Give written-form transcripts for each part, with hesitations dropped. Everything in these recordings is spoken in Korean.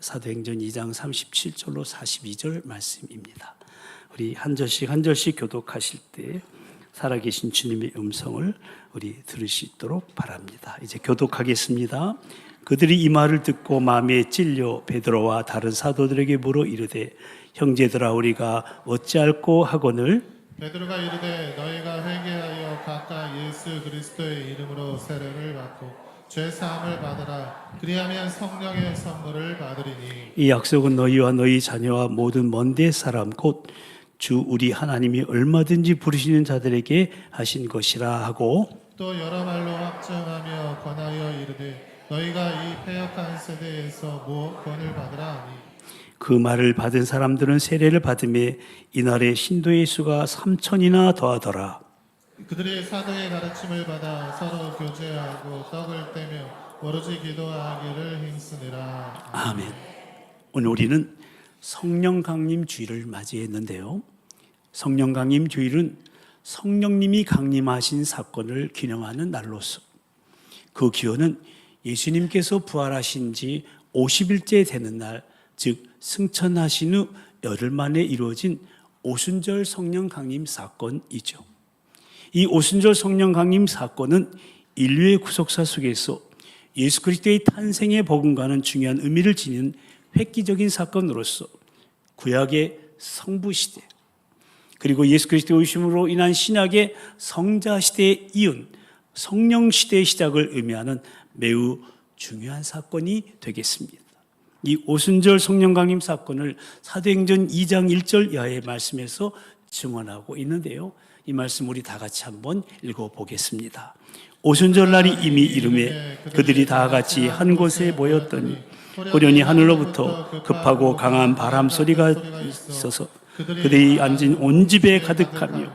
사도행전 2장 37절로 42절 말씀입니다. 우리 한 절씩 한 절씩 교독하실 때 살아계신 주님의 음성을 우리 들을 수 있도록 바랍니다. 이제 교독하겠습니다. 그들이 이 말을 듣고 마음에 찔려 베드로와 다른 사도들에게 물어 이르되 형제들아 우리가 어찌할꼬 하거늘 베드로가 이르되 너희가 회개하여 각각 예수 그리스도의 이름으로 세례를 받고 죄 사함을 받으라. 그리하면 성령의 선물을 받으리니 이 약속은 너희와 너희 자녀와 모든 먼데 사람 곧 주 우리 하나님이 얼마든지 부르시는 자들에게 하신 것이라 하고 또 여러 말로 확증하며 권하여 이르되 너희가 이 패역한 세대에서 구원을 받으라 하니 그 말을 받은 사람들은 세례를 받음에 이날에 신도의 수가 3,000이나 더하더라. 그들이 사도의 가르침을 받아 서로 교제하고 떡을 떼며 오로지 기도하기를 힘쓰니라. 아멘. 오늘 우리는 성령 강림 주일을 맞이했는데요. 성령 강림 주일은 성령님이 강림하신 사건을 기념하는 날로서 그 기원은 예수님께서 부활하신 지 50일째 되는 날, 즉 승천하신 후 열흘 만에 이루어진 오순절 성령 강림 사건이죠. 이 오순절 성령 강림 사건은 인류의 구속사 속에서 예수 그리스도의 탄생의 복음과는 중요한 의미를 지닌 획기적인 사건으로서 구약의 성부 시대 그리고 예수 그리스도의 오심으로 인한 신약의 성자 시대에 이은 성령 시대의 시작을 의미하는 매우 중요한 사건이 되겠습니다. 이 오순절 성령 강림 사건을 사도행전 2장 1절 이하의 말씀에서 증언하고 있는데요. 이 말씀 우리 다 같이 한번 읽어보겠습니다. 오순절 날이 이미 이르매 그들이 다 같이 한 곳에 모였더니 호련히 하늘로부터 급하고 강한 바람 소리가 있어서 그들이 앉은 온 집에 가득하며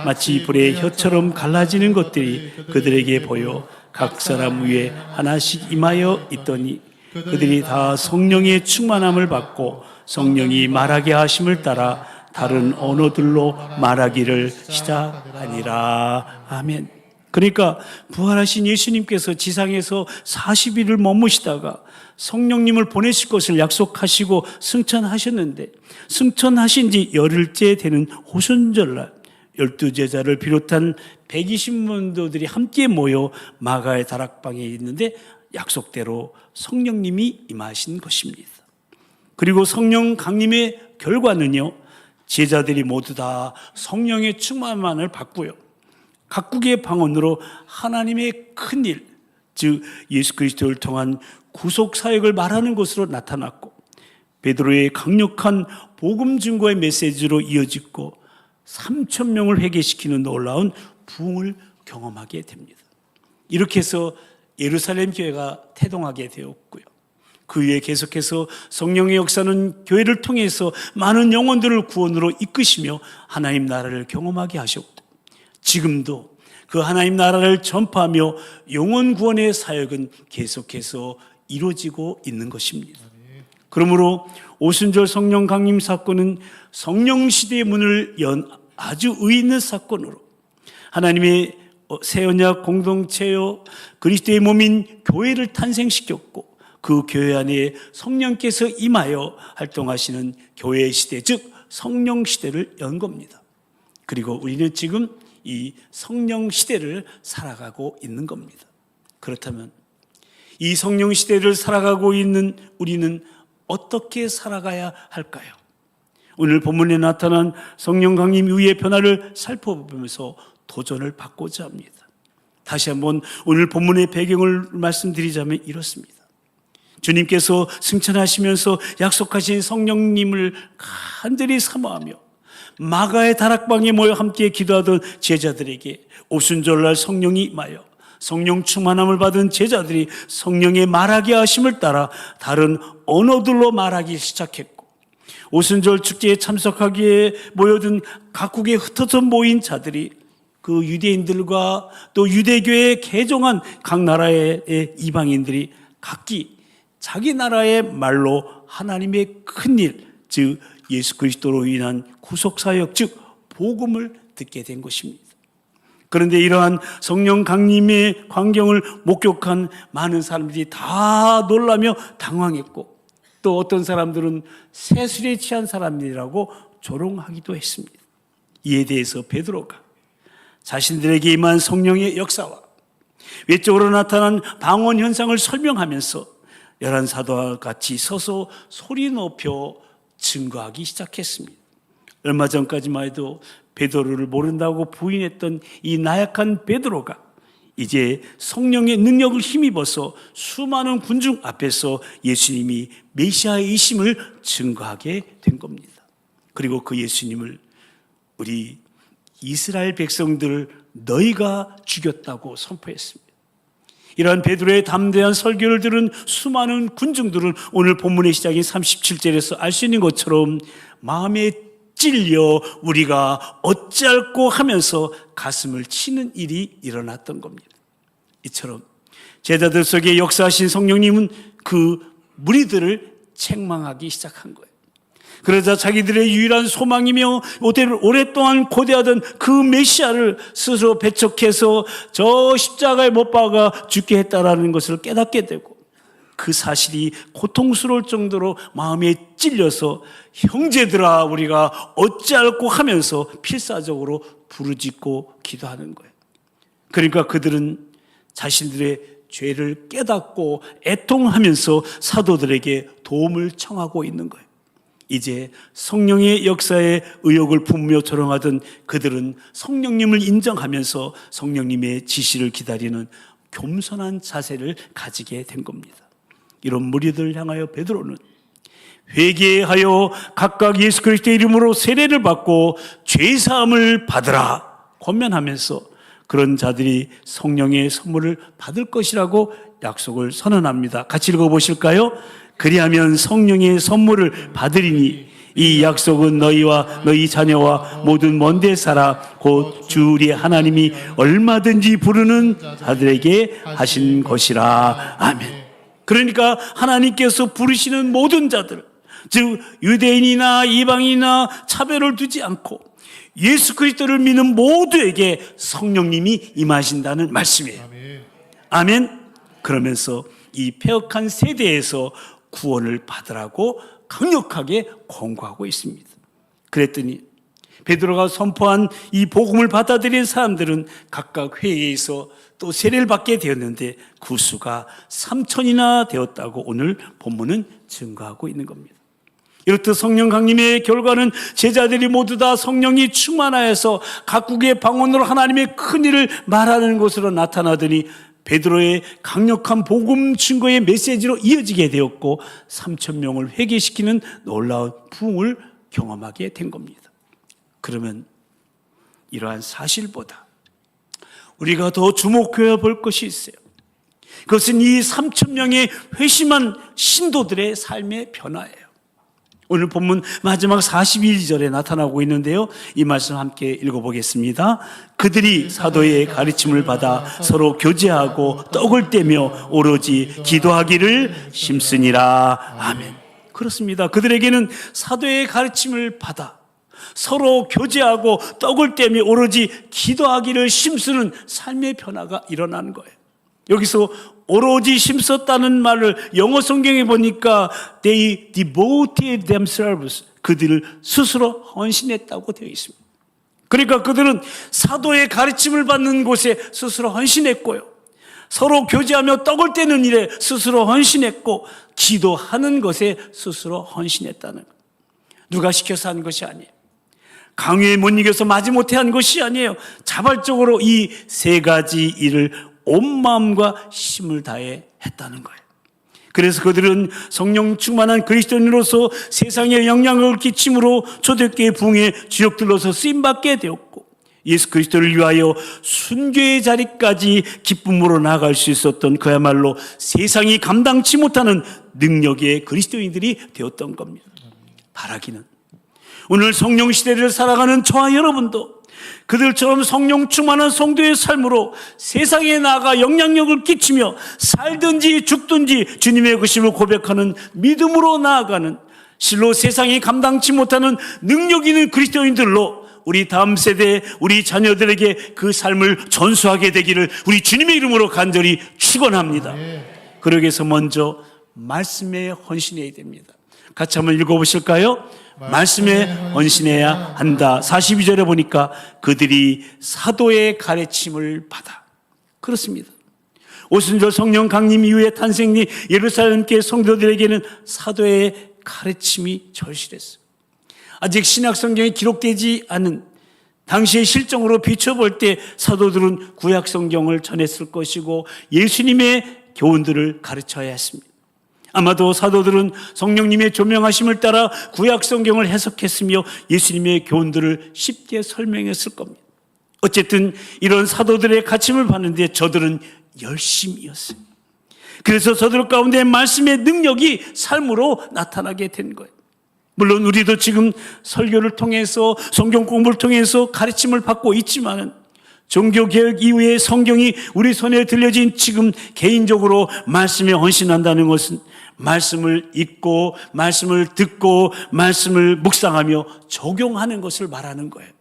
마치 불의 혀처럼 갈라지는 것들이 그들에게 보여 각 사람 위에 하나씩 임하여 있더니 그들이 다 성령의 충만함을 받고 성령이 말하게 하심을 따라 다른 언어들로 말하기를 시작하니라. 아멘. 그러니까 부활하신 예수님께서 지상에서 40일을 머무시다가 성령님을 보내실 것을 약속하시고 승천하셨는데 승천하신 지 열흘째 되는 오순절날 12제자를 비롯한 120문도들이 함께 모여 마가의 다락방에 있는데 약속대로 성령님이 임하신 것입니다. 그리고 성령 강림의 결과는요, 제자들이 모두 다 성령의 충만함을 받고요, 각국의 방언으로 하나님의 큰 일, 즉 예수 그리스도를 통한 구속 사역을 말하는 것으로 나타났고 베드로의 강력한 복음 증거의 메시지로 이어지고 3,000명을 회개시키는 놀라운 부흥을 경험하게 됩니다. 이렇게 해서 예루살렘 교회가 태동하게 되었고요. 그 위에 계속해서 성령의 역사는 교회를 통해서 많은 영혼들을 구원으로 이끄시며 하나님 나라를 경험하게 하셨고 지금도 그 하나님 나라를 전파하며 영혼 구원의 사역은 계속해서 이루어지고 있는 것입니다. 그러므로 오순절 성령 강림 사건은 성령 시대의 문을 연 아주 의의 있는 사건으로 하나님의 새 언약 공동체요 그리스도의 몸인 교회를 탄생시켰고 그 교회 안에 성령께서 임하여 활동하시는 교회 시대, 즉 성령 시대를 연 겁니다. 그리고 우리는 지금 이 성령 시대를 살아가고 있는 겁니다. 그렇다면 이 성령 시대를 살아가고 있는 우리는 어떻게 살아가야 할까요? 오늘 본문에 나타난 성령 강림 이후의 변화를 살펴보면서 도전을 받고자 합니다. 다시 한번 오늘 본문의 배경을 말씀드리자면 이렇습니다. 주님께서 승천하시면서 약속하신 성령님을 간절히 사모하며 마가의 다락방에 모여 함께 기도하던 제자들에게 오순절날 성령이 임하여 성령 충만함을 받은 제자들이 성령의 말하게 하심을 따라 다른 언어들로 말하기 시작했고 오순절 축제에 참석하기에 모여든 각국에 흩어져 모인 자들이 그 유대인들과 또 유대교에 개종한 각 나라의 이방인들이 각기 자기 나라의 말로 하나님의 큰 일, 즉 예수 그리스도로 인한 구속사역, 즉 복음을 듣게 된 것입니다. 그런데 이러한 성령 강림의 광경을 목격한 많은 사람들이 다 놀라며 당황했고, 또 어떤 사람들은 세술에 취한 사람들이라고 조롱하기도 했습니다. 이에 대해서 베드로가 자신들에게 임한 성령의 역사와 외적으로 나타난 방언 현상을 설명하면서 11사도와 같이 서서 소리 높여 증거하기 시작했습니다. 얼마 전까지만 해도 베드로를 모른다고 부인했던 이 나약한 베드로가 이제 성령의 능력을 힘입어서 수많은 군중 앞에서 예수님이 메시아이심을 증거하게 된 겁니다. 그리고 그 예수님을 우리 이스라엘 백성들을 너희가 죽였다고 선포했습니다. 이러한 베드로의 담대한 설교를 들은 수많은 군중들은 오늘 본문의 시작인 37절에서 알 수 있는 것처럼 마음에 찔려 우리가 어찌할꼬 하면서 가슴을 치는 일이 일어났던 겁니다. 이처럼 제자들 속에 역사하신 성령님은 그 무리들을 책망하기 시작한 거예요. 그러자 자기들의 유일한 소망이며 오랫동안 고대하던 그 메시아를 스스로 배척해서 저 십자가에 못 박아 죽게 했다라는 것을 깨닫게 되고, 그 사실이 고통스러울 정도로 마음에 찔려서 형제들아 우리가 어찌할꼬 하면서 필사적으로 부르짖고 기도하는 거예요. 그러니까 그들은 자신들의 죄를 깨닫고 애통하면서 사도들에게 도움을 청하고 있는 거예요. 이제 성령의 역사에 의욕을 품으며 조롱하던 그들은 성령님을 인정하면서 성령님의 지시를 기다리는 겸손한 자세를 가지게 된 겁니다. 이런 무리들을 향하여 베드로는 회개하여 각각 예수 그리스도의 이름으로 세례를 받고 죄사함을 받으라 권면하면서 그런 자들이 성령의 선물을 받을 것이라고 약속을 선언합니다. 같이 읽어보실까요? 그리하면 성령의 선물을 받으리니 이 약속은 너희와 너희 자녀와 모든 먼데 살아 곧 주 우리 하나님이 얼마든지 부르는 자들에게 하신 것이라. 아멘. 그러니까 하나님께서 부르시는 모든 자들, 즉 유대인이나 이방인이나 차별을 두지 않고 예수 그리스도를 믿는 모두에게 성령님이 임하신다는 말씀이에요. 아멘. 그러면서 이 폐역한 세대에서 구원을 받으라고 강력하게 권고하고 있습니다. 그랬더니 베드로가 선포한 이 복음을 받아들인 사람들은 각각 회의에서 또 세례를 받게 되었는데 그 수가 3,000이나 되었다고 오늘 본문은 증거하고 있는 겁니다. 이렇듯 성령 강림의 결과는 제자들이 모두 다 성령이 충만하여서 각국의 방언으로 하나님의 큰 일을 말하는 것으로 나타나더니 베드로의 강력한 복음 증거의 메시지로 이어지게 되었고 3,000명을 회개시키는 놀라운 부흥을 경험하게 된 겁니다. 그러면 이러한 사실보다 우리가 더 주목해야 볼 것이 있어요. 그것은 이 3,000명의 회심한 신도들의 삶의 변화예요. 오늘 본문 마지막 41절에 나타나고 있는데요. 이 말씀 함께 읽어보겠습니다. 그들이 사도의 가르침을 받아 서로 교제하고 떡을 떼며 오로지 기도하기를 힘쓰니라. 아멘. 그렇습니다. 그들에게는 사도의 가르침을 받아 서로 교제하고 떡을 떼며 오로지 기도하기를 힘쓰는 삶의 변화가 일어나는 거예요. 여기서 오로지 힘썼다는 말을 영어 성경에 보니까 they devoted themselves, 그들을 스스로 헌신했다고 되어 있습니다. 그러니까 그들은 사도의 가르침을 받는 곳에 스스로 헌신했고요, 서로 교제하며 떡을 떼는 일에 스스로 헌신했고 기도하는 것에 스스로 헌신했다는 것. 누가 시켜서 한 것이 아니에요. 강요에 못 이겨서 마지못해 한 것이 아니에요. 자발적으로 이 세 가지 일을 온 마음과 힘을 다해 했다는 거예요. 그래서 그들은 성령 충만한 그리스도인으로서 세상에 영향을 끼침으로 초대교회 부흥의 주역들로서 쓰임받게 되었고 예수 그리스도를 위하여 순교의 자리까지 기쁨으로 나아갈 수 있었던 그야말로 세상이 감당치 못하는 능력의 그리스도인들이 되었던 겁니다. 바라기는 오늘 성령 시대를 살아가는 저와 여러분도 그들처럼 성령 충만한 성도의 삶으로 세상에 나아가 영향력을 끼치며 살든지 죽든지 주님의 그심을 고백하는 믿음으로 나아가는 실로 세상이 감당치 못하는 능력 있는 그리스도인들로 우리 다음 세대, 우리 자녀들에게 그 삶을 전수하게 되기를 우리 주님의 이름으로 간절히 축원합니다. 그러기 위해서 먼저 말씀에 헌신해야 됩니다. 같이 한번 읽어보실까요? 말씀에 헌신해야 한다. 42절에 보니까 그들이 사도의 가르침을 받아. 그렇습니다. 오순절 성령 강림 이후에 탄생된 예루살렘 교회 성도들에게는 사도의 가르침이 절실했어요. 아직 신약 성경에 기록되지 않은 당시의 실정으로 비춰볼 때 사도들은 구약 성경을 전했을 것이고 예수님의 교훈들을 가르쳐야 했습니다. 아마도 사도들은 성령님의 조명하심을 따라 구약 성경을 해석했으며 예수님의 교훈들을 쉽게 설명했을 겁니다. 어쨌든 이런 사도들의 가르침을 받는데 저들은 열심이었어요. 그래서 저들 가운데 말씀의 능력이 삶으로 나타나게 된 거예요. 물론 우리도 지금 설교를 통해서 성경 공부를 통해서 가르침을 받고 있지만은 종교개혁 이후에 성경이 우리 손에 들려진 지금 개인적으로 말씀에 헌신한다는 것은 말씀을 읽고 말씀을 듣고 말씀을 묵상하며 적용하는 것을 말하는 거예요.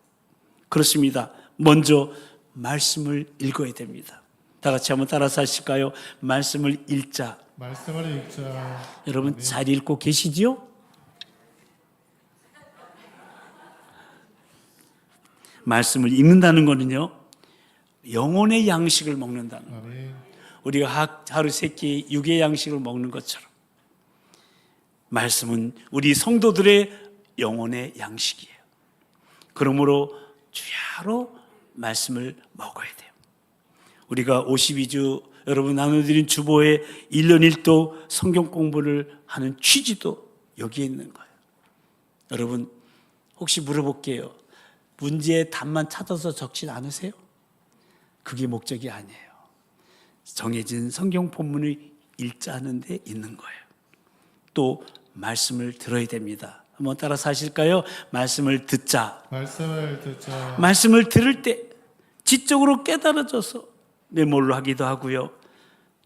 그렇습니다. 먼저 말씀을 읽어야 됩니다. 다 같이 한번 따라서 하실까요? 말씀을 읽자. 말씀을 읽자. 여러분 잘 읽고 계시지요? 말씀을 읽는다는 것은요, 영혼의 양식을 먹는다는 거예요. 아멘. 우리가 하루 세 끼 육의 양식을 먹는 것처럼 말씀은 우리 성도들의 영혼의 양식이에요. 그러므로 주야로 말씀을 먹어야 돼요. 우리가 52주 여러분 나눠드린 주보의 1년 1도 성경 공부를 하는 취지도 여기에 있는 거예요. 여러분 혹시 물어볼게요. 문제의 답만 찾아서 적진 않으세요? 그게 목적이 아니에요. 정해진 성경 본문을 읽자 하는 데 있는 거예요. 또 말씀을 들어야 됩니다. 한번 따라서 하실까요? 말씀을 듣자. 말씀을 듣자. 말씀을 들을 때 지적으로 깨달아져서 메모를 하기도 하고요.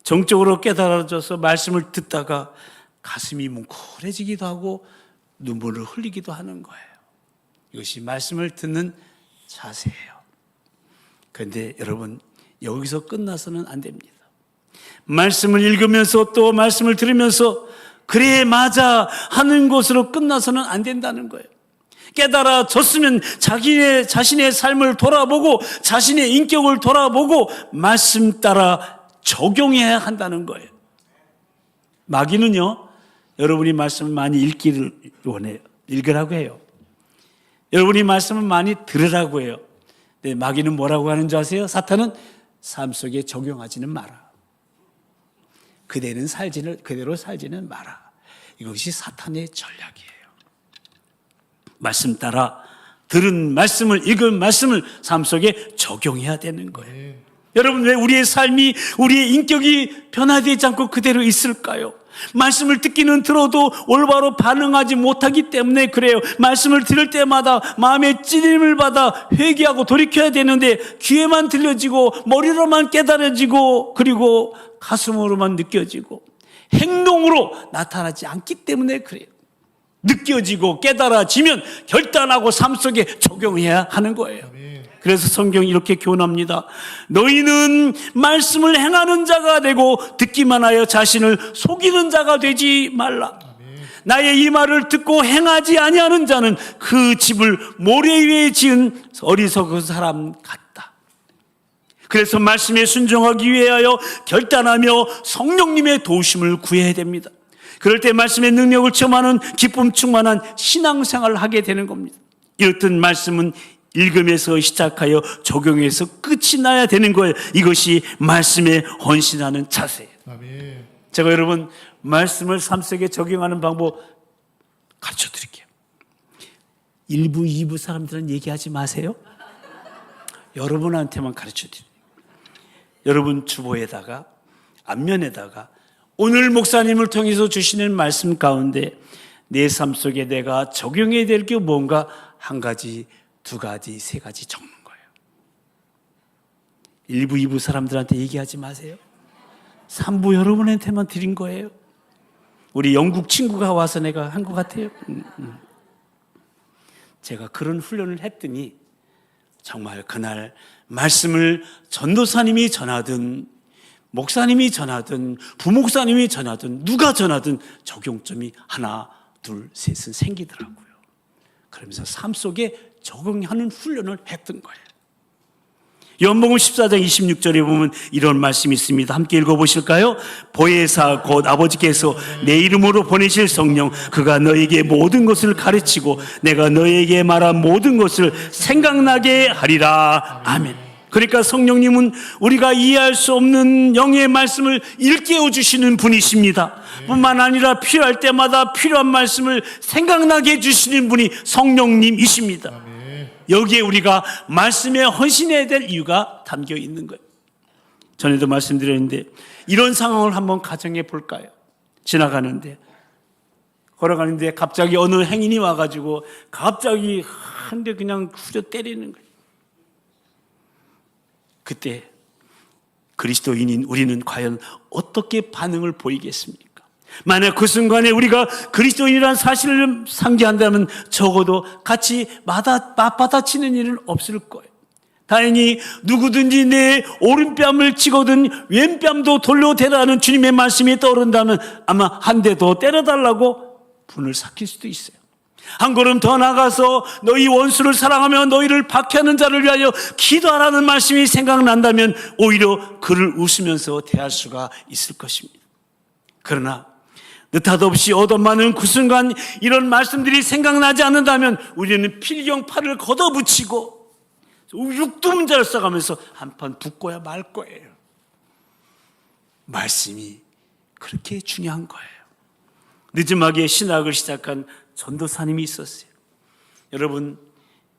정적으로 깨달아져서 말씀을 듣다가 가슴이 뭉클해지기도 하고 눈물을 흘리기도 하는 거예요. 이것이 말씀을 듣는 자세예요. 그런데 여러분 여기서 끝나서는 안 됩니다. 말씀을 읽으면서 또 말씀을 들으면서 그래 맞아 하는 것으로 끝나서는 안 된다는 거예요. 깨달아졌으면 자신의 삶을 돌아보고 자신의 인격을 돌아보고 말씀 따라 적용해야 한다는 거예요. 마귀는요, 여러분이 말씀을 많이 읽기를 원해요. 읽으라고 해요. 여러분이 말씀을 많이 들으라고 해요. 근데 마귀는 뭐라고 하는 줄 아세요? 사탄은 삶 속에 적용하지는 마라. 그대로 살지는 마라. 이것이 사탄의 전략이에요. 말씀 따라 들은 말씀을, 읽은 말씀을 삶 속에 적용해야 되는 거예요. 여러분 왜 우리의 삶이, 우리의 인격이 변화되지 않고 그대로 있을까요? 말씀을 듣기는 들어도 올바로 반응하지 못하기 때문에 그래요. 말씀을 들을 때마다 마음의 찔림을 받아 회개하고 돌이켜야 되는데 귀에만 들려지고 머리로만 깨달아지고 그리고 가슴으로만 느껴지고 행동으로 나타나지 않기 때문에 그래요. 느껴지고 깨달아지면 결단하고 삶 속에 적용해야 하는 거예요. 그래서 성경이 이렇게 교훈합니다. 너희는 말씀을 행하는 자가 되고 듣기만 하여 자신을 속이는 자가 되지 말라. 나의 이 말을 듣고 행하지 아니하는 자는 그 집을 모래 위에 지은 어리석은 사람 같다. 그래서 말씀에 순종하기 위하여 결단하며 성령님의 도우심을 구해야 됩니다. 그럴 때 말씀의 능력을 체험하는 기쁨 충만한 신앙생활을 하게 되는 겁니다. 이렇듯 말씀은 읽음에서 시작하여 적용해서 끝이 나야 되는 거예요. 이것이 말씀에 헌신하는 자세예요. 아멘. 제가 여러분 말씀을 삶 속에 적용하는 방법 가르쳐 드릴게요. 1부, 2부 사람들은 얘기하지 마세요. 여러분한테만 가르쳐 드려요. 여러분 주보에다가 앞면에다가 오늘 목사님을 통해서 주시는 말씀 가운데 내 삶 속에 내가 적용해야 될 게 뭔가 한 가지, 두 가지, 세 가지 적는 거예요. 1부, 2부 사람들한테 얘기하지 마세요. 3부 여러분한테만 드린 거예요. 우리 영국 친구가 와서 내가 한 것 같아요. 제가 그런 훈련을 했더니 정말 그날 말씀을 전도사님이 전하든 목사님이 전하든 부목사님이 전하든 누가 전하든 적용점이 하나 둘 셋은 생기더라고요. 그러면서 삶 속에 적응하는 훈련을 했던 거예요. 요한복음 14장 26절에 보면 이런 말씀이 있습니다. 함께 읽어보실까요? 보혜사 곧 아버지께서 내 이름으로 보내실 성령 그가 너에게 모든 것을 가르치고 내가 너에게 말한 모든 것을 생각나게 하리라. 아멘. 그러니까 성령님은 우리가 이해할 수 없는 영의 말씀을 일깨워 주시는 분이십니다. 뿐만 아니라 필요할 때마다 필요한 말씀을 생각나게 해주시는 분이 성령님이십니다. 여기에 우리가 말씀에 헌신해야 될 이유가 담겨 있는 거예요. 전에도 말씀드렸는데 이런 상황을 한번 가정해 볼까요? 지나가는데 걸어가는데 갑자기 어느 행인이 와가지고 갑자기 한 대 그냥 후려 때리는 거예요. 그때 그리스도인인 우리는 과연 어떻게 반응을 보이겠습니까? 만약 그 순간에 우리가 그리스도인이라는 사실을 상기한다면 적어도 같이 맞받아치는 일은 없을 거예요. 다행히 누구든지 내 오른뺨을 치거든 왼뺨도 돌려대라는 주님의 말씀이 떠오른다면 아마 한 대 더 때려달라고 분을 삭힐 수도 있어요. 한 걸음 더 나가서 너희 원수를 사랑하며 너희를 박해하는 자를 위하여 기도하라는 말씀이 생각난다면 오히려 그를 웃으면서 대할 수가 있을 것입니다. 그러나 느닷없이 얻어맞는 그 순간 이런 말씀들이 생각나지 않는다면 우리는 필경파를 걷어붙이고 육두문자를 써가면서 한판 붙고야 말 거예요. 말씀이 그렇게 중요한 거예요. 늦음하게 신학을 시작한 전도사님이 있었어요. 여러분,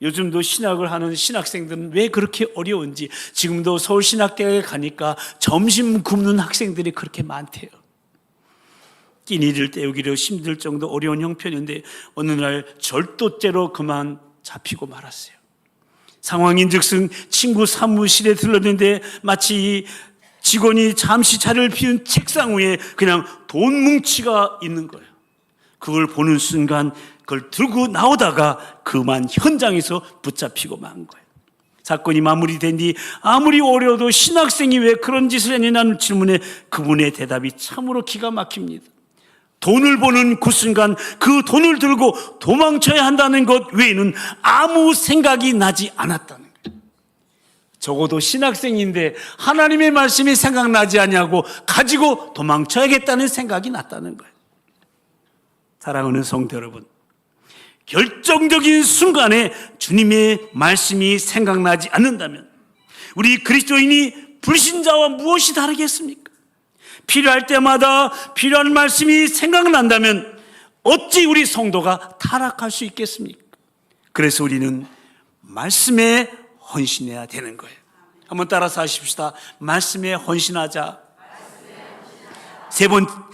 요즘도 신학을 하는 신학생들은 왜 그렇게 어려운지 지금도 서울신학대학에 가니까 점심 굶는 학생들이 그렇게 많대요. 끼니를 때우기로 힘들 정도 어려운 형편인데 어느 날 절도죄로 그만 잡히고 말았어요. 상황인즉슨 친구 사무실에 들렀는데 마치 직원이 잠시 자리를 비운 책상 위에 그냥 돈 뭉치가 있는 거예요. 그걸 보는 순간 그걸 들고 나오다가 그만 현장에서 붙잡히고 만 거예요. 사건이 마무리된 뒤 아무리 어려워도 신학생이 왜 그런 짓을 했느냐는 질문에 그분의 대답이 참으로 기가 막힙니다. 돈을 버는 그 순간 그 돈을 들고 도망쳐야 한다는 것 외에는 아무 생각이 나지 않았다는 거예요. 적어도 신학생인데 하나님의 말씀이 생각나지 않냐고 가지고 도망쳐야겠다는 생각이 났다는 거예요. 사랑하는 성도 여러분, 결정적인 순간에 주님의 말씀이 생각나지 않는다면 우리 그리스도인이 불신자와 무엇이 다르겠습니까? 필요할 때마다 필요한 말씀이 생각난다면 어찌 우리 성도가 타락할 수 있겠습니까? 그래서 우리는 말씀에 헌신해야 되는 거예요. 한번 따라서 하십시다. 말씀에 헌신하자.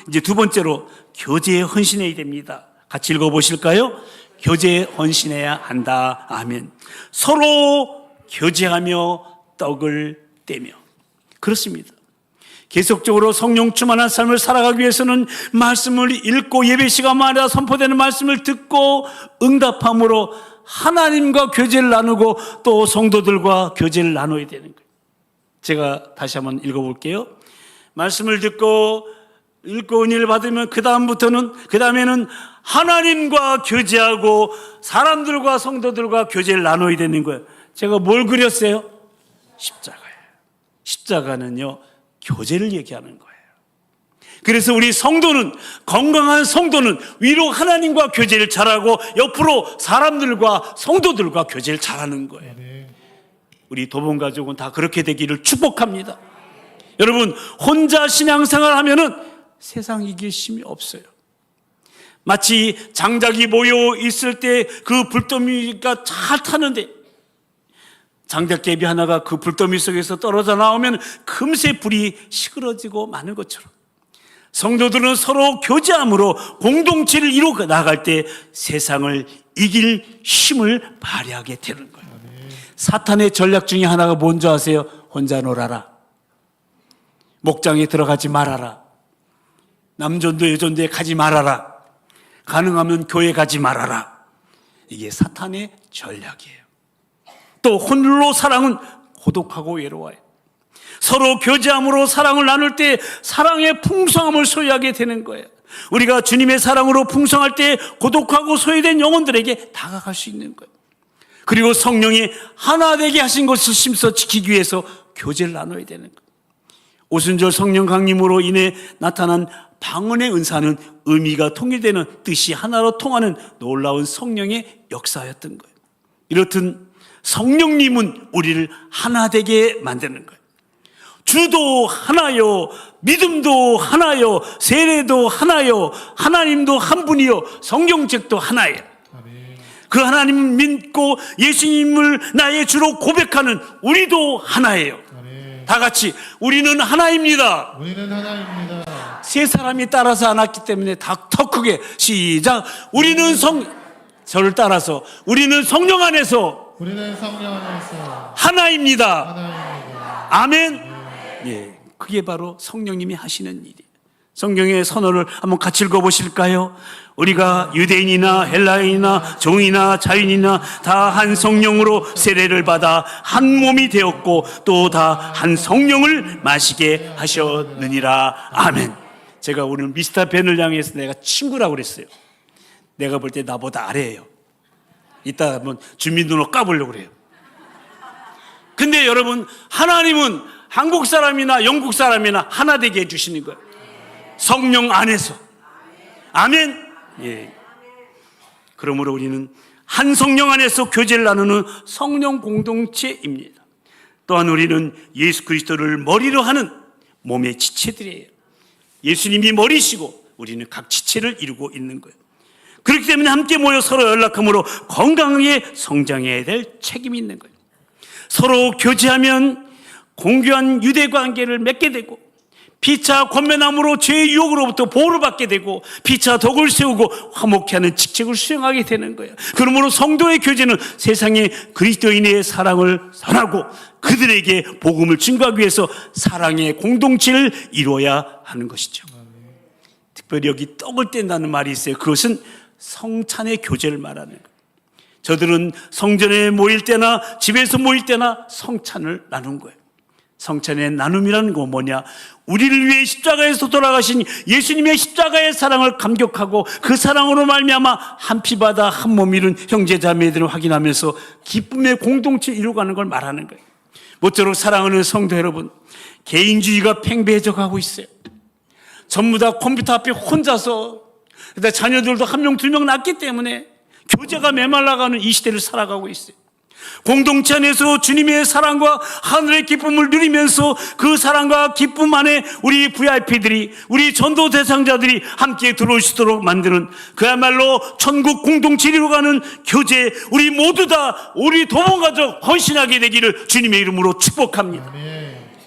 이제 두 번째로 교제에 헌신해야 됩니다. 같이 읽어보실까요? 교제에 헌신해야 한다. 아멘. 서로 교제하며 떡을 떼며. 그렇습니다. 계속적으로 성령 충만한 삶을 살아가기 위해서는 말씀을 읽고 예배 시간마다 선포되는 말씀을 듣고 응답함으로 하나님과 교제를 나누고 또 성도들과 교제를 나눠야 되는 거예요. 제가 다시 한번 읽어볼게요. 말씀을 듣고 읽고 은혜를 받으면 그 다음에는 하나님과 교제하고 사람들과 성도들과 교제를 나눠야 되는 거예요. 제가 뭘 그렸어요? 십자가예요. 십자가는요, 교제를 얘기하는 거예요. 그래서 우리 성도는, 건강한 성도는 위로 하나님과 교제를 잘하고 옆으로 사람들과 성도들과 교제를 잘하는 거예요. 우리 도봉가족은 다 그렇게 되기를 축복합니다. 여러분, 혼자 신앙생활 하면은 세상 이길 힘이 없어요. 마치 장작이 모여 있을 때 그 불더미가 잘 타는데 장작개비 하나가 그 불더미 속에서 떨어져 나오면 금세 불이 시끄러지고 마는 것처럼 성도들은 서로 교제함으로 공동체를 이루어 나갈 때 세상을 이길 힘을 발휘하게 되는 거예요. 사탄의 전략 중에 하나가 뭔지 아세요? 혼자 놀아라. 목장에 들어가지 말아라. 남전도 여전도에 가지 말아라. 가능하면 교회 가지 말아라. 이게 사탄의 전략이에요. 또 홀로 사랑은 고독하고 외로워요. 서로 교제함으로 사랑을 나눌 때 사랑의 풍성함을 소유하게 되는 거예요. 우리가 주님의 사랑으로 풍성할 때 고독하고 소외된 영혼들에게 다가갈 수 있는 거예요. 그리고 성령이 하나 되게 하신 것을 심서 지키기 위해서 교제를 나눠야 되는 거예요. 오순절 성령 강림으로 인해 나타난 방언의 은사는 의미가 통일되는 뜻이 하나로 통하는 놀라운 성령의 역사였던 거예요. 이렇듯 성령님은 우리를 하나 되게 만드는 거예요. 주도 하나요, 믿음도 하나요, 세례도 하나요, 하나님도 한 분이요, 성경책도 하나예요. 그 하나님 믿고 예수님을 나의 주로 고백하는 우리도 하나예요. 다 같이 우리는 하나입니다. 우리는 하나입니다. 세 사람이 따라서 안 왔기 때문에 더 크게 시작. 저를 따라서 우리는 성령 안에서 우리는 성령 안에서 하나입니다. 하나입니다. 아멘. 예, 그게 바로 성령님이 하시는 일이에요. 성경의 선언을 한번 같이 읽어보실까요? 우리가 유대인이나 헬라인이나 종이나 자인이나 다 한 성령으로 세례를 받아 한 몸이 되었고 또 다 한 성령을 마시게 하셨느니라. 아멘. 제가 오늘 미스터 벤을 향해서 내가 친구라고 그랬어요. 내가 볼 때 나보다 아래예요. 이따 한번 주민등록 까보려고 그래요. 근데 여러분, 하나님은 한국 사람이나 영국 사람이나 하나 되게 해주시는 거예요. 성령 안에서. 아멘. 예. 그러므로 우리는 한 성령 안에서 교제를 나누는 성령 공동체입니다. 또한 우리는 예수 그리스도를 머리로 하는 몸의 지체들이에요. 예수님이 머리시고 우리는 각 지체를 이루고 있는 거예요. 그렇기 때문에 함께 모여 서로 연락함으로 건강하게 성장해야 될 책임이 있는 거예요. 서로 교제하면 공교한 유대 관계를 맺게 되고 피차 권면함으로 죄의 유혹으로부터 보호를 받게 되고 피차 덕을 세우고 화목케 하는 직책을 수행하게 되는 거예요. 그러므로 성도의 교제는 세상에 그리스도인의 사랑을 전하고 그들에게 복음을 증거하기 위해서 사랑의 공동체를 이루어야 하는 것이죠. 특별히 여기 떡을 뗀다는 말이 있어요. 그것은 성찬의 교제를 말하는 거예요. 저들은 성전에 모일 때나 집에서 모일 때나 성찬을 나눈 거예요. 성찬의 나눔이라는 건 뭐냐? 우리를 위해 십자가에서 돌아가신 예수님의 십자가의 사랑을 감격하고 그 사랑으로 말미암아 한 피바다 한 몸 이룬 형제 자매들을 확인하면서 기쁨의 공동체를 이루어가는 걸 말하는 거예요. 모쪼록 사랑하는 성도 여러분, 개인주의가 팽배해져 가고 있어요. 전부 다 컴퓨터 앞에 혼자서, 자녀들도 한 명, 두 명 낳기 때문에 교제가 메말라가는 이 시대를 살아가고 있어요. 공동체 안에서 주님의 사랑과 하늘의 기쁨을 누리면서 그 사랑과 기쁨 안에 우리 VIP들이, 우리 전도 대상자들이 함께 들어올 수 있도록 만드는 그야말로 천국 공동체를 이루어가는 교제, 우리 모두 다 우리 도봉가족 헌신하게 되기를 주님의 이름으로 축복합니다.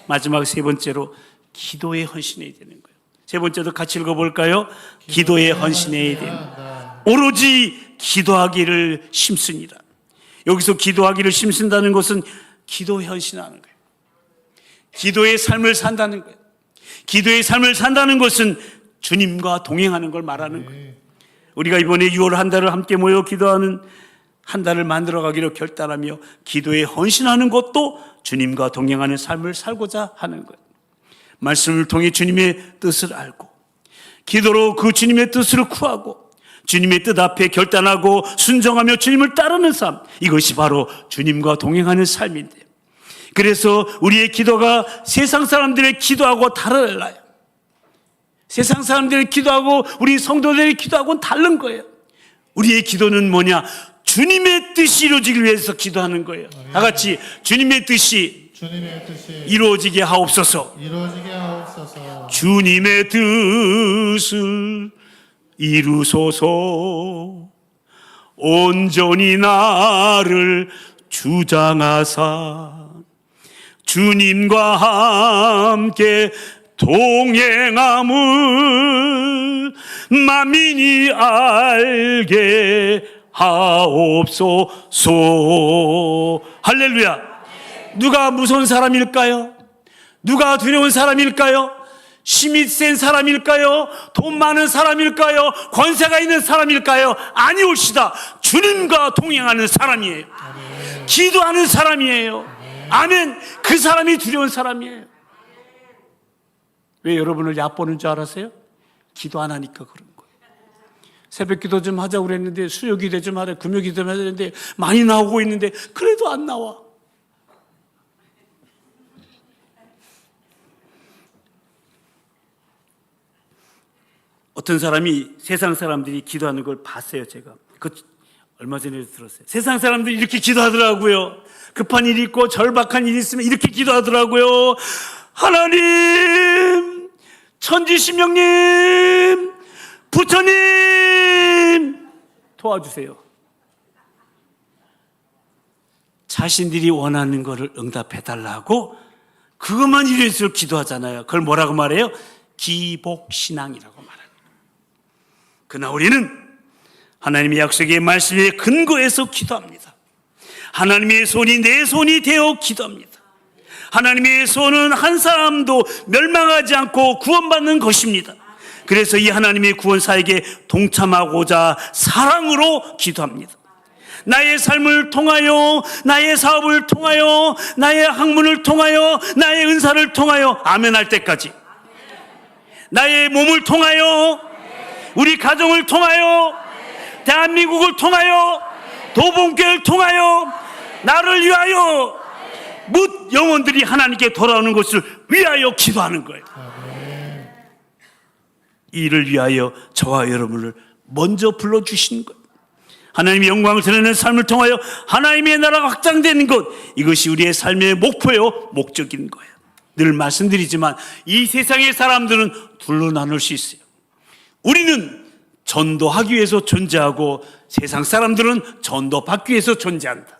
마지막 세 번째로 기도에 헌신해야 되는 거예요. 세 번째도 같이 읽어볼까요? 기도에 헌신해야 됩니다. 오로지 기도하기를 심습니다. 여기서 기도하기를 심쓴다는 것은 기도에 헌신하는 거예요. 기도의 삶을 산다는 거예요. 기도의 삶을 산다는 것은 주님과 동행하는 걸 말하는 거예요. 우리가 이번에 6월 한 달을 함께 모여 기도하는 한 달을 만들어가기로 결단하며 기도에 헌신하는 것도 주님과 동행하는 삶을 살고자 하는 거예요. 말씀을 통해 주님의 뜻을 알고 기도로 그 주님의 뜻을 구하고 주님의 뜻 앞에 결단하고 순종하며 주님을 따르는 삶, 이것이 바로 주님과 동행하는 삶인데요. 그래서 우리의 기도가 세상 사람들의 기도하고 달라요. 세상 사람들의 기도하고 우리 성도들의 기도하고는 다른 거예요. 우리의 기도는 뭐냐? 주님의 뜻이 이루어지기 위해서 기도하는 거예요. 다 같이 주님의 뜻이 이루어지게 하옵소서. 주님의 뜻을 이루소서. 온전히 나를 주장하사 주님과 함께 동행함을 만민이 알게 하옵소서. 할렐루야. 누가 무서운 사람일까요? 누가 두려운 사람일까요? 힘이 센 사람일까요? 돈 많은 사람일까요? 권세가 있는 사람일까요? 아니올시다. 주님과 동행하는 사람이에요. 기도하는 사람이에요. 아멘. 그 사람이 두려운 사람이에요. 왜 여러분을 얕보는 줄 알았어요? 기도 안 하니까 그런 거예요. 새벽 기도 좀 하자고 그랬는데, 수요 기도 좀 하래, 금요 기도 좀 하는데 많이 나오고 있는데 그래도 안 나와. 어떤 사람이 세상 사람들이 기도하는 걸 봤어요. 제가 얼마 전에 들었어요. 세상 사람들이 이렇게 기도하더라고요. 급한 일이 있고 절박한 일이 있으면 이렇게 기도하더라고요. 하나님, 천지신명님, 부처님 도와주세요. 자신들이 원하는 것을 응답해달라고 그것만 이럴수록 기도하잖아요. 그걸 뭐라고 말해요? 기복신앙이라고 말합니다. 그러나 우리는 하나님의 약속의 말씀에 근거해서 기도합니다. 하나님의 손이 내 손이 되어 기도합니다. 하나님의 손은 한 사람도 멸망하지 않고 구원받는 것입니다. 그래서 이 하나님의 구원 사역에 동참하고자 사랑으로 기도합니다. 나의 삶을 통하여, 나의 사업을 통하여, 나의 학문을 통하여, 나의 은사를 통하여 아멘 할 때까지, 나의 몸을 통하여, 우리 가정을 통하여, 대한민국을 통하여, 도봉교회를 통하여, 나를 위하여 뭇 영혼들이 하나님께 돌아오는 것을 위하여 기도하는 거예요. 이를 위하여 저와 여러분을 먼저 불러주신 것, 하나님의 영광을 드러내는 삶을 통하여 하나님의 나라가 확장되는 것, 이것이 우리의 삶의 목표요 목적인 거예요. 늘 말씀드리지만 이 세상의 사람들은 둘로 나눌 수 있어요. 우리는 전도하기 위해서 존재하고 세상 사람들은 전도받기 위해서 존재한다.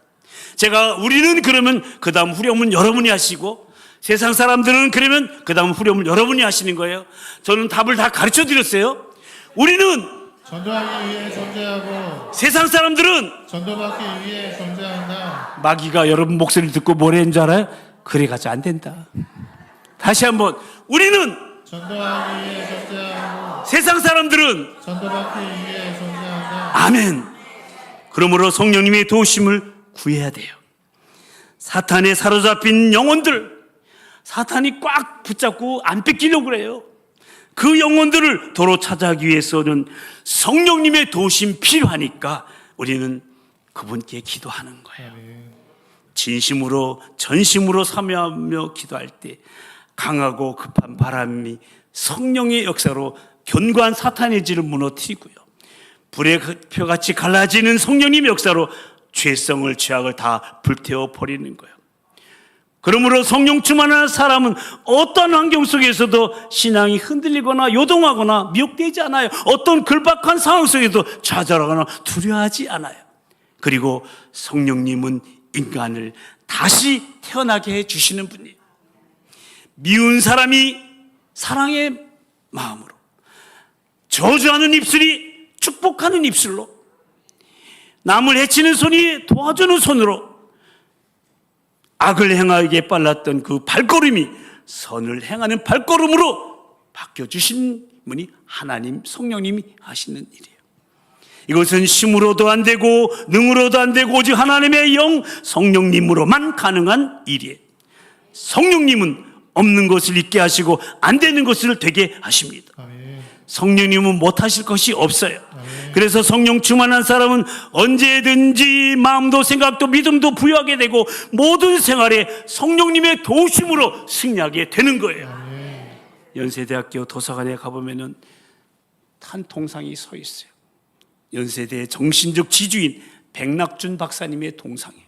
우리는 그러면 그 다음 후렴은 여러분이 하시고, 세상 사람들은 그러면 그 다음 후렴을 여러분이 하시는 거예요. 저는 답을 다 가르쳐 드렸어요. 우리는 전도하기 위해 존재하고, 세상 사람들은 전도받기 위해 존재한다. 마귀가 여러분 목소리를 듣고 뭐라 했는 줄 알아요? 그래가지고 안 된다. 다시 한번, 우리는 전도하기 위해 존재하고, 세상 사람들은 전도받기 위해 존재한다. 아멘. 그러므로 성령님의 도우심을 구해야 돼요. 사탄에 사로잡힌 영혼들, 사탄이 꽉 붙잡고 안 뺏기려고 그래요. 그 영혼들을 도로 찾아가기 위해서는 성령님의 도우심 필요하니까 우리는 그분께 기도하는 거예요. 진심으로 전심으로 사모하며 기도할 때 강하고 급한 바람이 성령의 역사로 견고한 사탄의 질을 무너뜨리고요, 불의 표같이 갈라지는 성령님의 역사로 죄성을, 죄악을 다 불태워 버리는 거예요. 그러므로 성령 충만한 사람은 어떤 환경 속에서도 신앙이 흔들리거나 요동하거나 미혹되지 않아요. 어떤 글박한 상황 속에도 좌절하거나 두려워하지 않아요. 그리고 성령님은 인간을 다시 태어나게 해주시는 분이에요. 미운 사람이 사랑의 마음으로, 저주하는 입술이 축복하는 입술로, 남을 해치는 손이 도와주는 손으로, 악을 행하기에 빨랐던 그 발걸음이 선을 행하는 발걸음으로 바뀌어주신 분이 하나님 성령님이 하시는 일이에요. 이것은 힘으로도 안 되고 능으로도 안 되고 오직 하나님의 영 성령님으로만 가능한 일이에요. 성령님은 없는 것을 있게 하시고 안 되는 것을 되게 하십니다. 성령님은 못하실 것이 없어요. 그래서 성령 충만한 사람은 언제든지 마음도 생각도 믿음도 부여하게 되고 모든 생활에 성령님의 도우심으로 승리하게 되는 거예요. 연세대학교 도서관에 가보면은 한 동상이 서 있어요. 연세대의 정신적 지주인 백낙준 박사님의 동상이에요.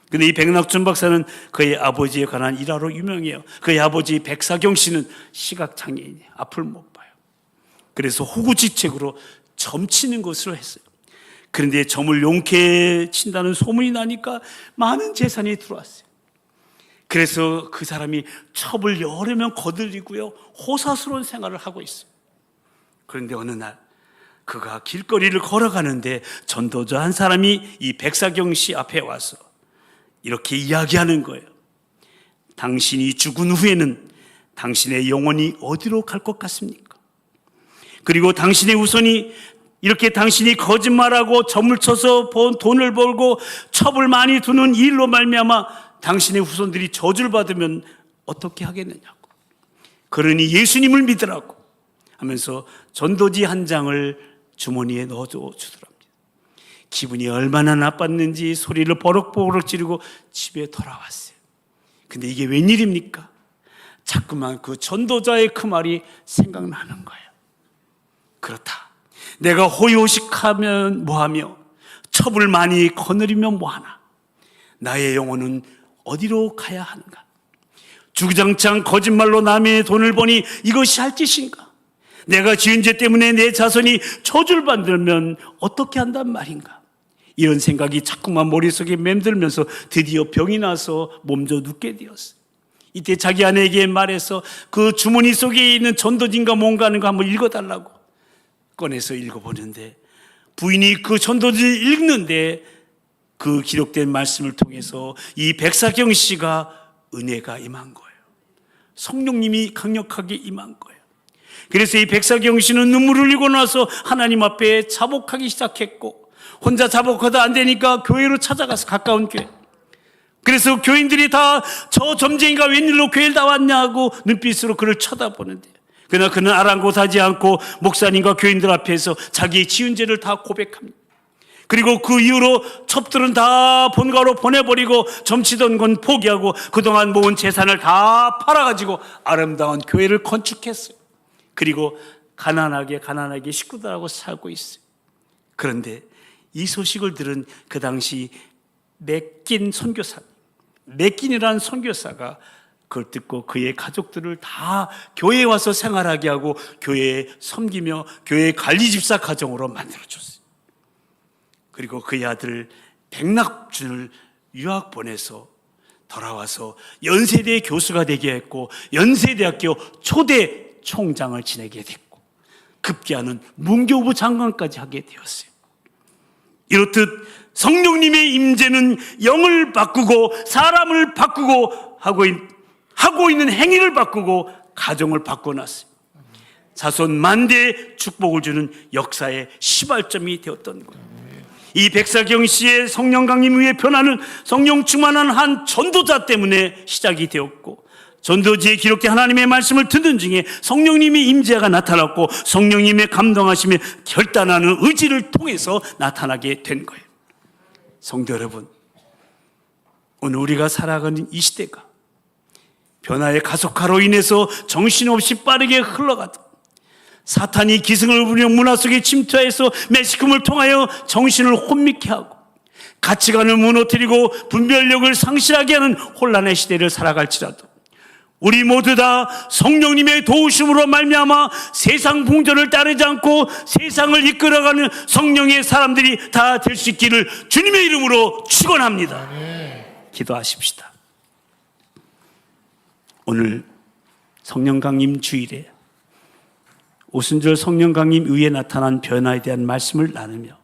근데 이 백낙준 박사는 그의 아버지에 관한 일화로 유명해요. 그의 아버지 백사경 씨는 시각장애인이에요. 앞을 못 봐요. 그래서 호구지책으로 점치는 것을 했어요. 그런데 점을 용케 친다는 소문이 나니까 많은 재산이 들어왔어요. 그래서 그 사람이 첩을 여러 명 거들이고요, 호사스러운 생활을 하고 있어요. 그런데 어느 날 그가 길거리를 걸어가는데 전도자 한 사람이 이 백사경 씨 앞에 와서 이렇게 이야기하는 거예요. 당신이 죽은 후에는 당신의 영혼이 어디로 갈 것 같습니까? 그리고 당신의 후손이 이렇게 당신이 거짓말하고 점을 쳐서 번 돈을 벌고 첩을 많이 두는 일로 말미암아 당신의 후손들이 저주를 받으면 어떻게 하겠느냐고. 그러니 예수님을 믿으라고 하면서 전도지 한 장을 주머니에 넣어줘 주더랍니다. 기분이 얼마나 나빴는지 소리를 버럭버럭 지르고 집에 돌아왔어요. 근데 이게 웬일입니까? 자꾸만 그 전도자의 그 말이 생각나는 거예요. 그렇다. 내가 호요식하면 뭐하며 첩을 많이 거느리면 뭐하나. 나의 영혼은 어디로 가야 하는가. 주구장창 거짓말로 남의 돈을 버니 이것이 할 짓인가. 내가 지은 죄 때문에 내 자손이 저주를 받으면 어떻게 한단 말인가. 이런 생각이 자꾸만 머릿속에 맴들면서 드디어 병이 나서 몸져 눕게 되었어요. 이때 자기 아내에게 말해서 그 주머니 속에 있는 전도지인가 뭔가 하는 거 한번 읽어달라고 꺼내서 읽어보는데, 부인이 그 전도지를 읽는데 그 기록된 말씀을 통해서 이 백사경 씨가 은혜가 임한 거예요. 성령님이 강력하게 임한 거예요. 그래서 이 백사경 씨는 눈물을 흘리고 나서 하나님 앞에 자복하기 시작했고, 혼자 자복하다 안 되니까 교회로 찾아가서, 가까운 교회, 그래서 교인들이 다 저 점쟁이가 웬일로 교회를 다 왔냐고 눈빛으로 그를 쳐다보는데, 그러나 그는 아랑곳하지 않고 목사님과 교인들 앞에서 자기의 지은 죄를 다 고백합니다. 그리고 그 이후로 첩들은 다 본가로 보내버리고 점치던 건 포기하고 그동안 모은 재산을 다 팔아가지고 아름다운 교회를 건축했어요. 그리고 가난하게 식구들하고 살고 있어요. 그런데 이 소식을 들은 그 당시 맥긴이라는 선교사가 그걸 듣고 그의 가족들을 다 교회에 와서 생활하게 하고 교회에 섬기며 교회 관리집사 가정으로 만들어줬어요. 그리고 그의 아들 백낙준을 유학 보내서 돌아와서 연세대 교수가 되게 했고 연세대학교 초대 총장을 지내게 됐고 급기야는 문교부 장관까지 하게 되었어요. 이렇듯 성령님의 임재는 영을 바꾸고 사람을 바꾸고 하고 있는 행위를 바꾸고 가정을 바꿔놨어요. 자손 만대의 축복을 주는 역사의 시발점이 되었던 거예요. 이 백사경 씨의 성령 강림 위의 변화는 성령 충만한 한 전도자 때문에 시작이 되었고, 전도지에 기록된 하나님의 말씀을 듣는 중에 성령님의 임재가 나타났고 성령님의 감동하심에 결단하는 의지를 통해서 나타나게 된 거예요. 성도 여러분, 오늘 우리가 살아가는 이 시대가 변화의 가속화로 인해서 정신없이 빠르게 흘러가다 사탄이 기승을 부려 문화 속에 침투해서 매스컴을 통하여 정신을 혼미케 하고 가치관을 무너뜨리고 분별력을 상실하게 하는 혼란의 시대를 살아갈지라도 우리 모두 다 성령님의 도우심으로 말미암아 세상 풍조를 따르지 않고 세상을 이끌어가는 성령의 사람들이 다 될 수 있기를 주님의 이름으로 축원합니다. 기도하십시다. 오늘 성령 강림 주일에 오순절 성령 강림 위에 나타난 변화에 대한 말씀을 나누며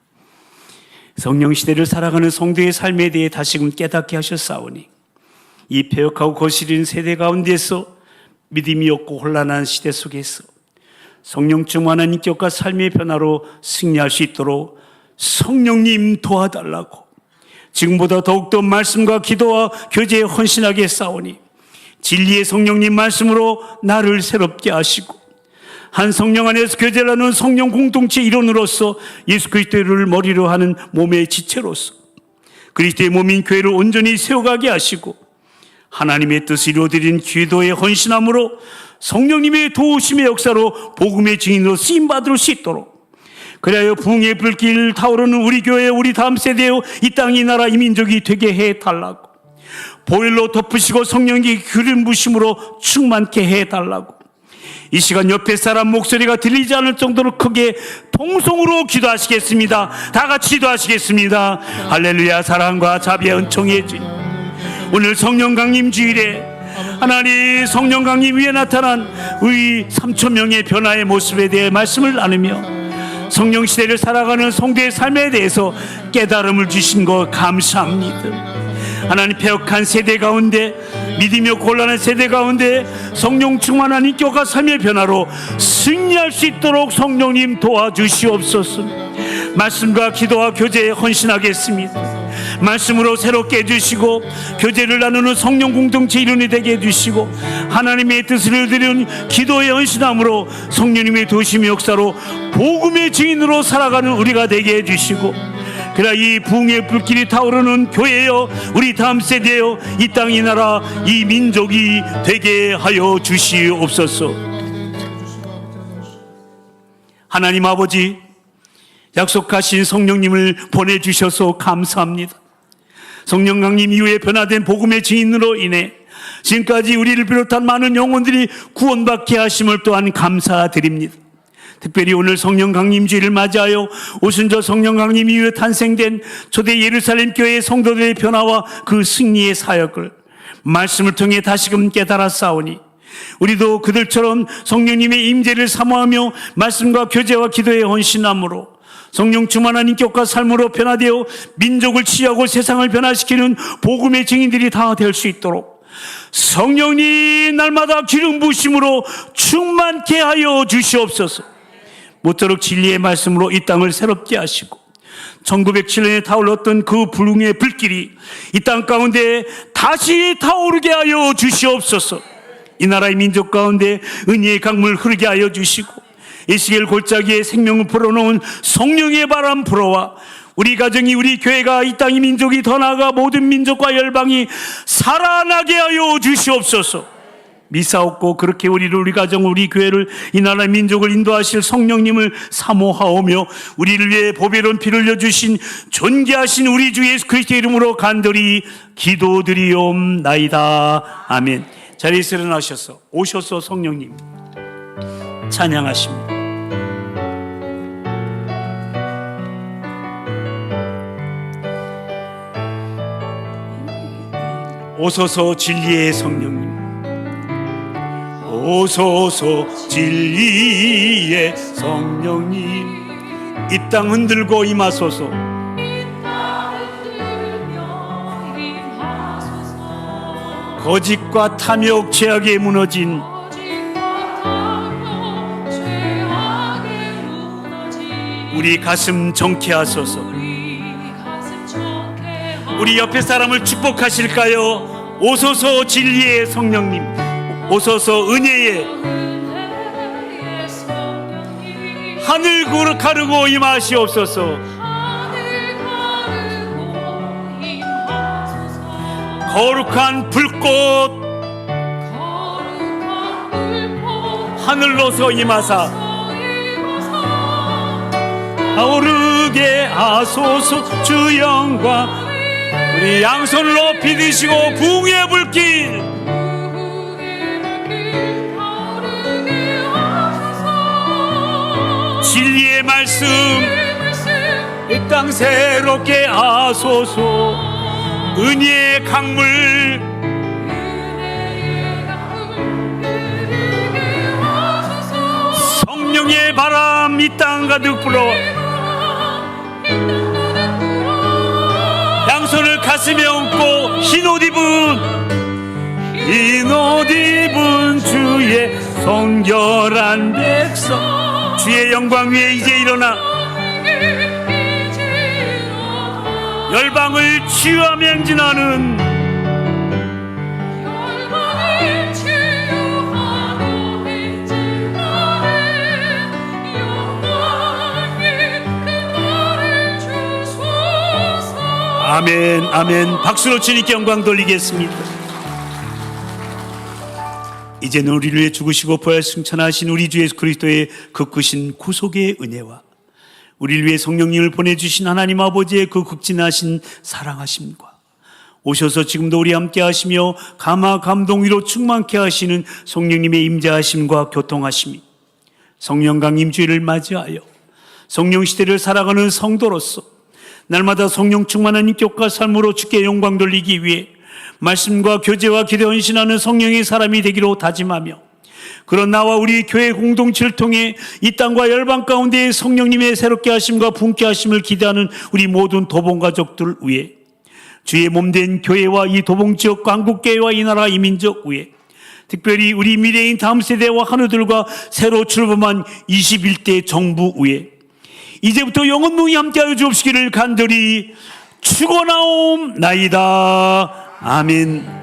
성령 시대를 살아가는 성도의 삶에 대해 다시금 깨닫게 하셨사오니 이 폐역하고 거스린 세대 가운데서 믿음이 없고 혼란한 시대 속에서 성령 충만한 인격과 삶의 변화로 승리할 수 있도록 성령님 도와달라고 지금보다 더욱더 말씀과 기도와 교제에 헌신하게 싸우니 진리의 성령님 말씀으로 나를 새롭게 하시고 한 성령 안에서 교제를 하는 성령 공동체 일원으로서 예수 그리스도를 머리로 하는 몸의 지체로서 그리스도의 몸인 교회를 온전히 세워가게 하시고 하나님의 뜻을 이루어드린 기도의 헌신함으로 성령님의 도우심의 역사로 복음의 증인으로 쓰임받을 수 있도록 그리하여 부흥의 불길 타오르는 우리 교회 우리 다음 세대요 이 땅 이 나라 이 민족이 되게 해달라고 보혈로 덮으시고 성령의 기름 부심으로 충만케 해달라고 이 시간 옆에 사람 목소리가 들리지 않을 정도로 크게 통성으로 기도하시겠습니다. 다 같이 기도하시겠습니다. 할렐루야. 사랑과 자비의 은총의 주님, 오늘 성령 강림 주일에 하나님 성령 강림 위에 나타난 우리 3,000명의 변화의 모습에 대해 말씀을 나누며 성령 시대를 살아가는 성도의 삶에 대해서 깨달음을 주신 것 감사합니다. 하나님 폐역한 세대 가운데 믿으며 곤란한 세대 가운데 성령 충만한 인격과 삶의 변화로 승리할 수 있도록 성령님 도와주시옵소서. 말씀과 기도와 교제에 헌신하겠습니다. 말씀으로 새롭게 해주시고 교제를 나누는 성령 공동체 일원이 되게 해주시고 하나님의 뜻을 이루는 기도의 헌신함으로 성령님의 도심의 역사로 복음의 증인으로 살아가는 우리가 되게 해주시고, 그러나 이 부흥의 불길이 타오르는 교회여, 우리 다음 세대여, 이 땅 이 나라 이 민족이 되게 하여 주시옵소서. 하나님 아버지, 약속하신 성령님을 보내주셔서 감사합니다. 성령 강림 이후에 변화된 복음의 증인으로 인해 지금까지 우리를 비롯한 많은 영혼들이 구원받게 하심을 또한 감사드립니다. 특별히 오늘 성령 강림 주일을 맞이하여 오순절 성령 강림 이후에 탄생된 초대 예루살렘 교회의 성도들의 변화와 그 승리의 사역을 말씀을 통해 다시금 깨달아 싸우니, 우리도 그들처럼 성령님의 임재를 사모하며 말씀과 교제와 기도에 헌신함으로 성령 충만한 인격과 삶으로 변화되어 민족을 치유하고 세상을 변화시키는 복음의 증인들이 다 될 수 있도록 성령님 날마다 기름 부으심으로 충만케 하여 주시옵소서. 모쪼록 진리의 말씀으로 이 땅을 새롭게 하시고 1907년에 타올랐던 그 불흥의 불길이 이 땅 가운데 다시 타오르게 하여 주시옵소서. 이 나라의 민족 가운데 은혜의 강물 흐르게 하여 주시고 에스겔 골짜기에 생명을 불어넣은 성령의 바람 불어와 우리 가정이, 우리 교회가, 이 땅의 민족이, 더 나아가 모든 민족과 열방이 살아나게 하여 주시옵소서. 미사옵고 그렇게 우리 가정, 우리 교회를, 이 나라의 민족을 인도하실 성령님을 사모하오며 우리를 위해 보배로운 피를 흘려주신 존귀하신 우리 주 예수 그리스도의 이름으로 간절히 기도드리옵나이다. 아멘. 자리에서 일어나셔서 오셔서 성령님 찬양하십니다. 오소서 진리의 성령님, 오소서 진리의 성령님, 이 땅 흔들고 임하소서. 거짓과 탐욕 죄악에 무너진 우리 가슴 정케하소서. 우리 옆에 사람을 축복하실까요? 오소서 진리의 성령님, 오소서 은혜의 하늘 가르고 임하시옵소서. 거룩한 불꽃 하늘로서 임하사 타오르게 하소서. 주 영광 우리 양손을 높이 드시고 부흥의 불길 진리의 말씀 이 땅 새롭게 하소서. 은혜의 강물 성령의 바람 이 땅 가득 불어 양손을 가슴에 얹고 흰 옷 입은 주의 성결한 백성, 주의 영광 위에 이제 일어나 열방을 치유하며 행진하는 아멘, 아멘. 박수로 주님께 영광 돌리겠습니다. 이제는 우리를 위해 죽으시고 부활 승천하신 우리 주 예수 그리스도의 극크신 구속의 은혜와 우리를 위해 성령님을 보내주신 하나님 아버지의 그 극진하신 사랑하심과 오셔서 지금도 우리 함께 하시며 감화 감동 위로 충만케 하시는 성령님의 임재하심과 교통하심이 성령 강림 주일을 맞이하여 성령 시대를 살아가는 성도로서 날마다 성령 충만한 인격과 삶으로 주께 영광 돌리기 위해 말씀과 교제와 기도 헌신하는 성령의 사람이 되기로 다짐하며 그런 나와 우리 교회 공동체를 통해 이 땅과 열방 가운데 성령님의 새롭게 하심과 분께 하심을 기대하는 우리 모든 도봉 가족들 위해 주의 몸된 교회와 이 도봉지역과 한국교회와 이 나라 이 민족 위에 특별히 우리 미래인 다음 세대와 한우들과 새로 출범한 21대 정부 위에 이제부터 영원능히 함께하여 주옵시기를 간절히 축원하옵나이다. 아멘.